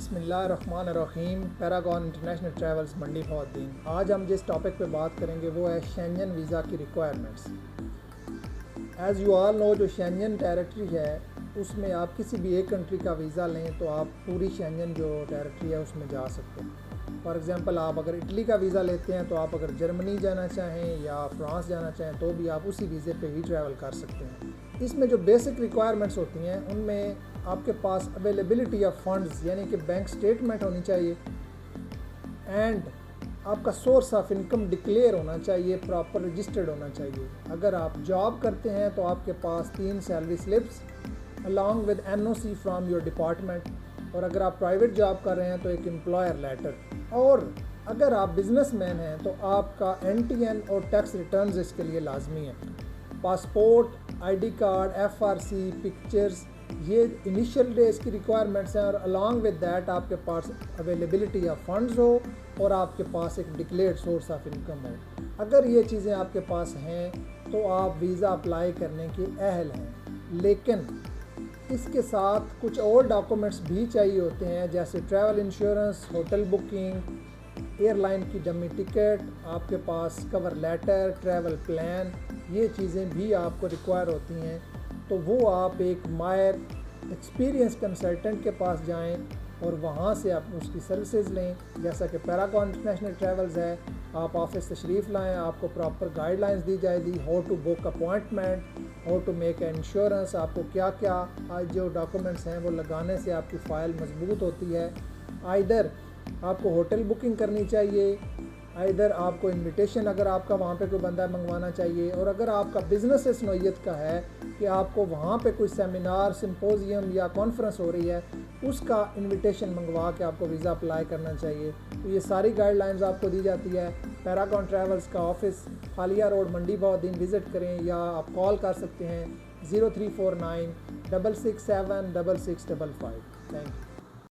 बिस्मिल्लाहिर्रहमानिर्रहीम। Paragon international travels मंडी बहुद्दीन। आज हम जिस टॉपिक पे बात करेंगे वो है शेंजन वीज़ा की requirements. As you all know, जो शेंजन टेरिटरी है उसमें आप किसी भी एक कंट्री का वीज़ा लें तो आप पूरी शेंजन जो टेरिटरी है उसमें जा सकते हैं। फॉर एग्ज़ाम्पल, आप अगर इटली का वीज़ा लेते हैं तो आप अगर जर्मनी जाना चाहें या फ्रांस जाना चाहें तो भी आप उसी वीज़े पे ही ट्रैवल कर सकते हैं। इसमें जो बेसिक रिक्वायरमेंट्स होती हैं उनमें आपके पास अवेलेबिलिटी ऑफ फंड्स यानी कि बैंक स्टेटमेंट होनी चाहिए एंड आपका सोर्स ऑफ इनकम डिक्लेयर होना चाहिए, प्रॉपर रजिस्टर्ड होना चाहिए। अगर आप जॉब करते हैं तो आपके पास 3 salary slips along with NOC from your department, और अगर आप प्राइवेट जॉब कर रहे हैं तो एक एम्प्लॉयर लेटर, और अगर आप बिजनेसमैन हैं तो आपका NTN और टैक्स रिटर्न्स इसके लिए लाजमी है। Passport, ID card, FRC, pictures, ये इनिशियल डेज की रिक्वायरमेंट्स हैं, और अलॉन्ग विद दैट आपके पास अवेलेबिलिटी ऑफ फंड्स हो और आपके पास एक डिक्लेयर्ड सोर्स ऑफ इनकम हो। अगर ये चीज़ें आपके पास हैं तो आप वीज़ा अप्लाई करने के अहल हैं। लेकिन इसके साथ कुछ और डॉक्यूमेंट्स भी चाहिए होते हैं, जैसे travel insurance, hotel booking, airline की डमी टिकट, आपके पास कवर लेटर, ट्रैवल प्लान, ये चीज़ें भी आपको रिक्वायर होती हैं। तो वो आप एक मायर एक्सपीरियंस कंसल्टेंट के पास जाएं और वहाँ से आप उसकी सर्विसेज लें। जैसा कि पैरागॉन इंटरनेशनल ट्रैवल्स है, आप ऑफिस तशरीफ़ लाएं, आपको प्रॉपर गाइडलाइंस दी जाएगी, how to book appointment, how to make insurance, आपको क्या क्या आज जो डॉक्यूमेंट्स हैं वो लगाने से आपकी फ़ाइल मजबूत होती है। आइदर आपको होटल बुकिंग करनी चाहिए, इधर आपको इनविटेशन अगर आपका वहाँ पे कोई बंदा मंगवाना चाहिए, और अगर आपका बिज़नेस इस नौइयत का है कि आपको वहाँ पे कोई सेमिनार, सिंपोजियम या कॉन्फ्रेंस हो रही है, उसका इनविटेशन मंगवा के आपको वीज़ा अप्लाई करना चाहिए। तो ये सारी गाइडलाइंस आपको दी जाती है। पैरागॉन ट्रैवल्स का ऑफिस फालिया रोड मंडी बहुद्दीन विज़िट करें, या आप कॉल कर सकते हैं 0349 667 6655। Thank you.